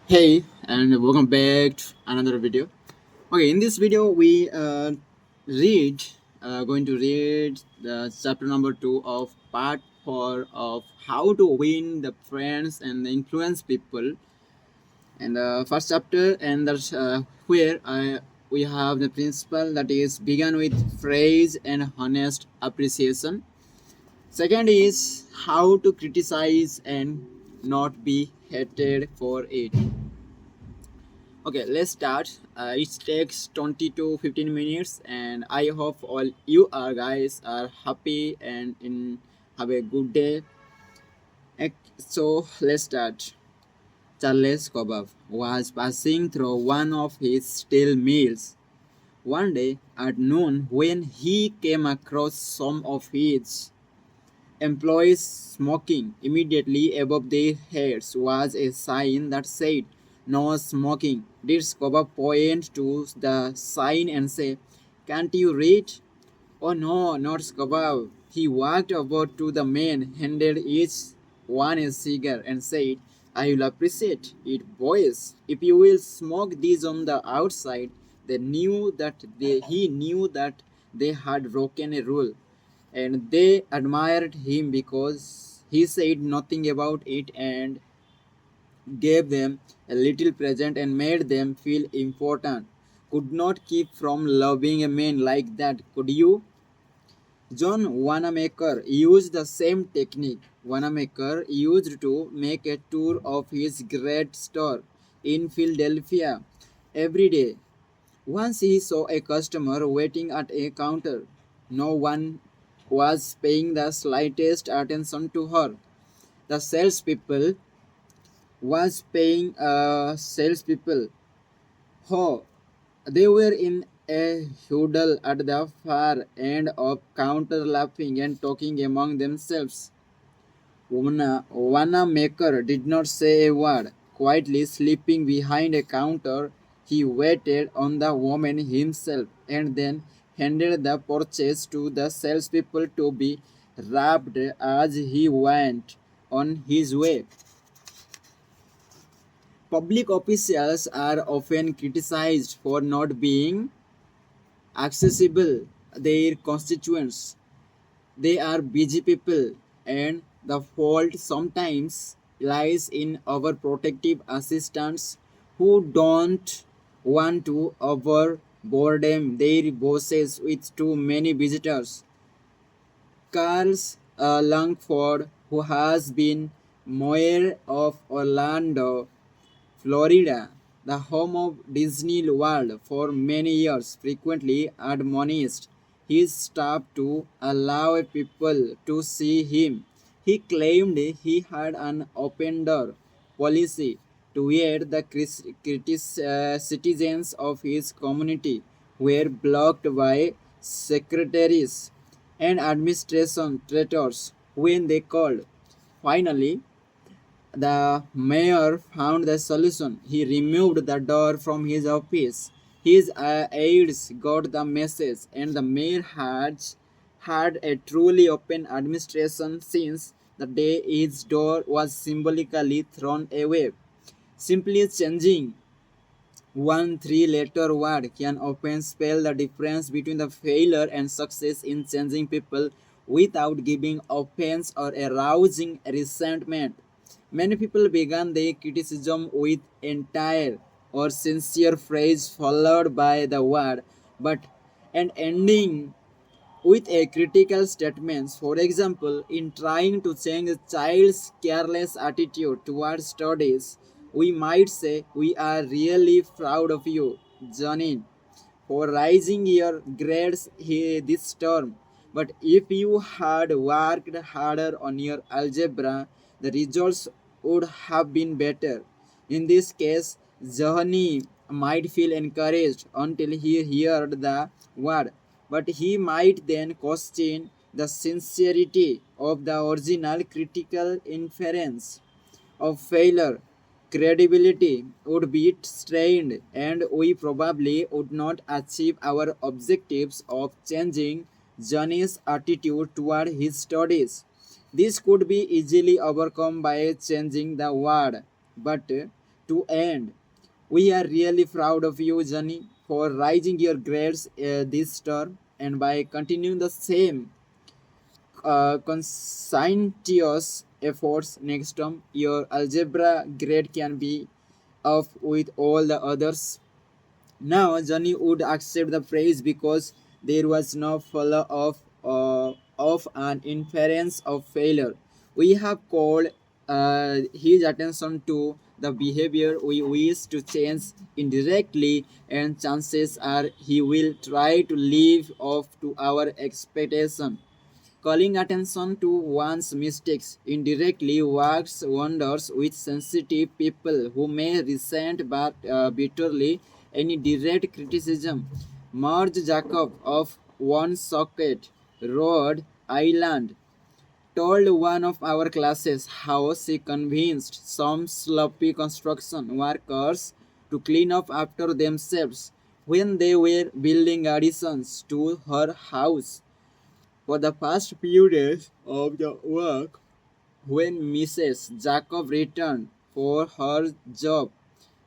Hey, and welcome back to another video. Okay, in this video, we read, going to read the chapter number 2 of part 4 of how to win the friends and influence people. And the first chapter, and that's where we have the principle that is begun with praise and honest appreciation. Second is how to criticize and not be hated for it. Okay, let's start. It takes 20 to 15 minutes, and I hope all you are guys are happy and in have a good day. So let's start. Charles Kobab was passing through one of his stale meals one day at noon when he came across some of his employees smoking. Immediately above their heads was a sign that said, "No smoking." Did Scoba point to the sign and say, "Can't you read?" "Oh no, not Scoba." He walked over to the men, handed each one a cigar, and said, "I will appreciate it, boys, if you will smoke these on the outside." He knew that they had broken a rule, and they admired him because he said nothing about it and gave them a little present and made them feel important. Could not keep from loving a man like that, could you? John Wanamaker used the same technique. Wanamaker used to make a tour of his great store in Philadelphia every day. Once he saw a customer waiting at a counter. No one was paying the slightest attention to her. The salespeople was paying salespeople. Oh, they were in a huddle at the far end of counter laughing and talking among themselves. Wanamaker did not say a word. Quietly slipping behind a counter, he waited on the woman himself and then handed the purchase to the salespeople to be wrapped as he went on his way. Public officials are often criticized for not being accessible their constituents. They are busy people, and the fault sometimes lies in our protective assistants who don't want to overburden their bosses with too many visitors. Carl Langford, who has been mayor of Orlando, Florida, the home of Disney World for many years, frequently admonished his staff to allow people to see him. He claimed he had an open door policy to yet the citizens of his community were blocked by secretaries and administrators when they called. Finally, the mayor found the solution. He removed the door from his office. His aides got the message, and the mayor had a truly open administration since the day his door was symbolically thrown away. Simply changing one three-letter word can often spell the difference between the failure and success in changing people without giving offense or arousing resentment. Many people began their criticism with entire or sincere phrase followed by the word but and ending with a critical statements. For example, in trying to change a child's careless attitude towards studies, we might say, "We are really proud of you, Janine, for rising your grades this term. But if you had worked harder on your algebra, the results would have been better." In this case, Johnny might feel encouraged until he heard the word, but he might then question the sincerity of the original critical inference of failure. Credibility would be strained, and we probably would not achieve our objectives of changing Johnny's attitude toward his studies. This could be easily overcome by changing the word, but to end. We are really proud of you, Johnny, for rising your grades this term and by continuing the same conscientious efforts next term. Your algebra grade can be up with all the others. Now, Johnny would accept the praise because there was no follow of an inference of failure. We have called his attention to the behavior we wish to change indirectly, and chances are he will try to live up to our expectation. Calling attention to one's mistakes indirectly works wonders with sensitive people who may resent but bitterly any direct criticism. Marge Jacob of Woonsocket, Rhode Island, told one of our classes how she convinced some sloppy construction workers to clean up after themselves when they were building additions to her house. For the past few days of the work, when Mrs. Jacob returned for her job,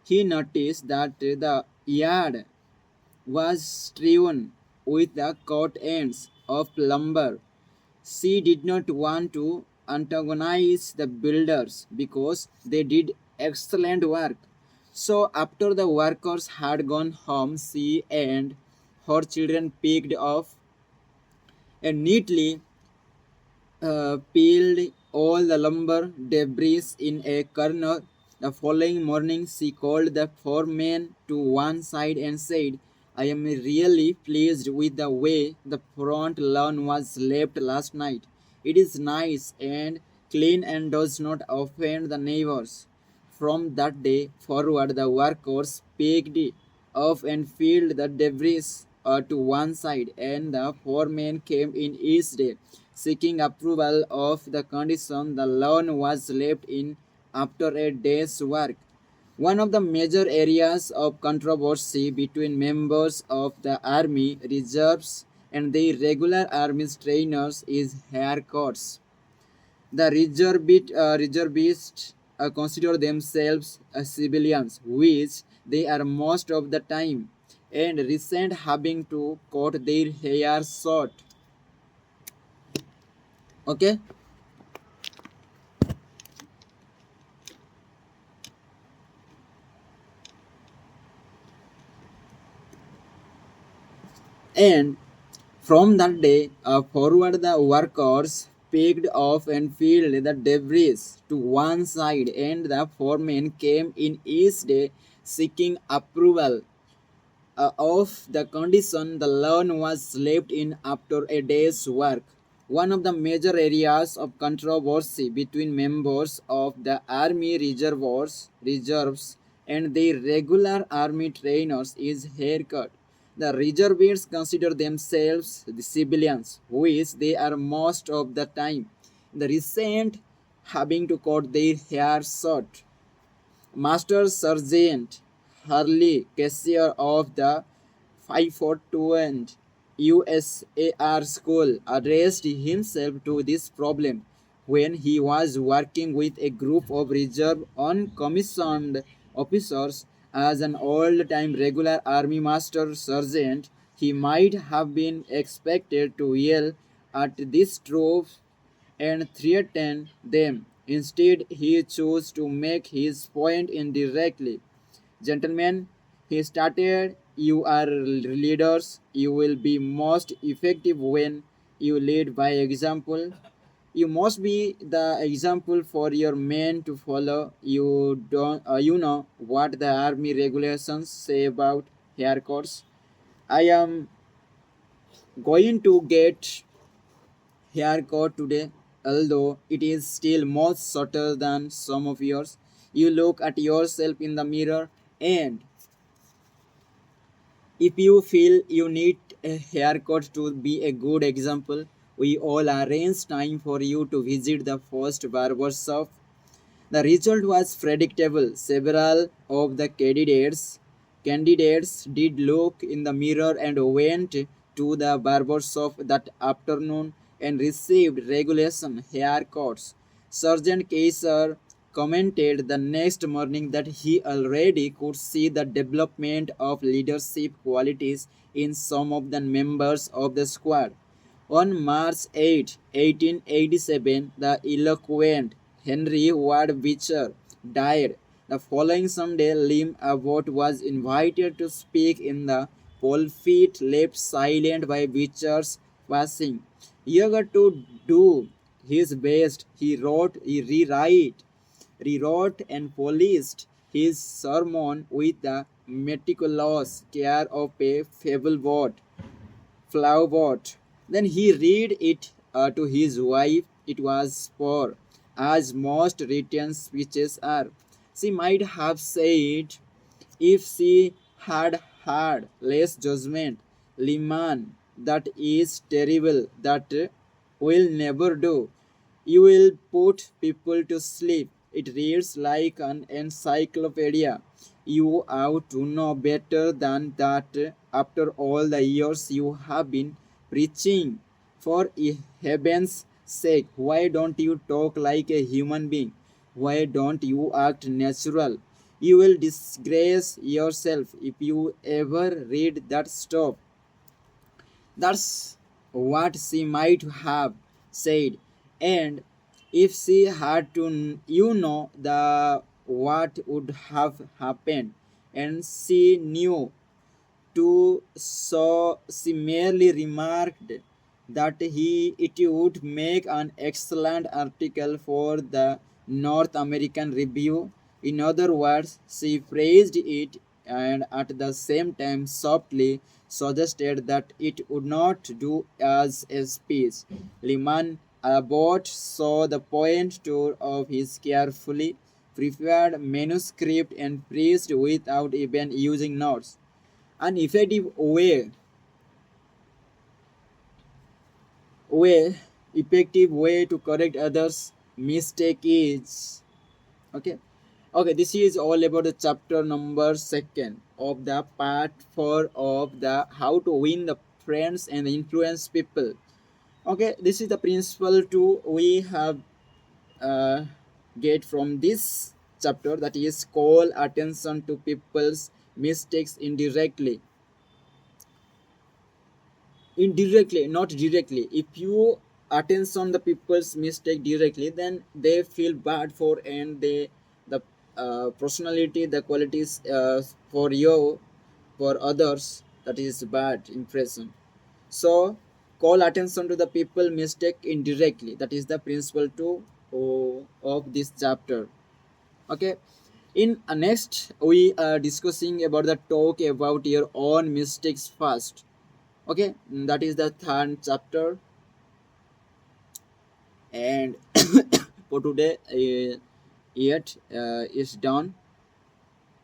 he noticed that the yard was strewn with the cut ends of lumber. She did not want to antagonize the builders because they did excellent work. So, after the workers had gone home, she and her children picked off and neatly peeled all the lumber debris in a corner. The following morning, she called the foreman to one side and said, I am really pleased with the way the front lawn was left last night. It is nice and clean and does not offend the neighbors. From that day forward, the workers picked off and filled the debris to one side, and the foreman came in each day, seeking approval of the condition the lawn was left in after a day's work. One of the major areas of controversy between members of the Army Reserves and the regular Army trainers is haircuts. The reservists consider themselves civilians, which they are most of the time, and resent having to cut their hair short. Okay, and from that day forward, the workers picked off and filled the debris to one side, and the foreman came in each day seeking approval of the condition the lawn was left in after a day's work. One of the major areas of controversy between members of the Army reserves and the regular Army trainers is haircut. The reservists consider themselves the civilians, which they are most of the time. The recent having to cut their hair short. Master Sergeant Hurley, cashier of the 542nd USAR School, addressed himself to this problem when he was working with a group of reserve uncommissioned officers. As an old-time regular Army Master Sergeant, he might have been expected to yell at these troops and threaten them. Instead, he chose to make his point indirectly. Gentlemen, he started, you are leaders. You will be most effective when you lead by example. You must be the example for your men to follow. You know what the army regulations say about haircuts. I am going to get haircut today, although it is still much shorter than some of yours. You look at yourself in the mirror, and if you feel you need a haircut to be a good example, we all arrange time for you to visit the first barber shop. The result was predictable. Several of the candidates did look in the mirror and went to the barber shop that afternoon and received regulation haircuts. Sergeant Kaiser commented the next morning that he already could see the development of leadership qualities in some of the members of the squad. On March 8, 1887, the eloquent Henry Ward Beecher died. The following Sunday, Lim Abbott was invited to speak in the pulpit left silent by Beecher's passing. Eager to do his best, rewrote and polished his sermon with the meticulous care of a fable Flaubert. Then he read it to his wife. It was poor, as most written speeches are. She might have said, if she had had less judgment, Liman, that is terrible, that will never do. You will put people to sleep. It reads like an encyclopedia. You ought to know better than that after all the years you have been preaching. For heaven's sake, why don't you talk like a human being? Why don't you act natural? You will disgrace yourself if you ever read that stuff. That's what she might have said. And if she had to, the what would have happened. And she knew too, so she merely remarked that it would make an excellent article for the North American Review. In other words, she praised it and at the same time softly suggested that it would not do as a speech. Liman Abbott saw the point too of his carefully prepared manuscript and preached without even using notes. An effective way effective way to correct others mistake is okay. Okay, this is all about the chapter number second of the part 4 of the how to win the friends and influence people. Okay, this is the principle to we have uh, get from this chapter, that is call attention to people's mistakes indirectly, not directly. If you attention the people's mistake directly, then they feel bad for, and they the personality, the qualities for you, for others, that is bad impression. So call attention to the people mistake indirectly, that is the principle two of this chapter. Okay, in next we are discussing about the talk about your own mistakes first. Okay, that is the third chapter. And for today yet is done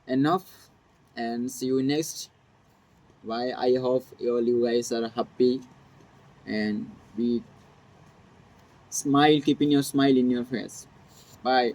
enough, and see you next. Bye. I hope all you guys are happy and be smile, keeping your smile in your face. Bye.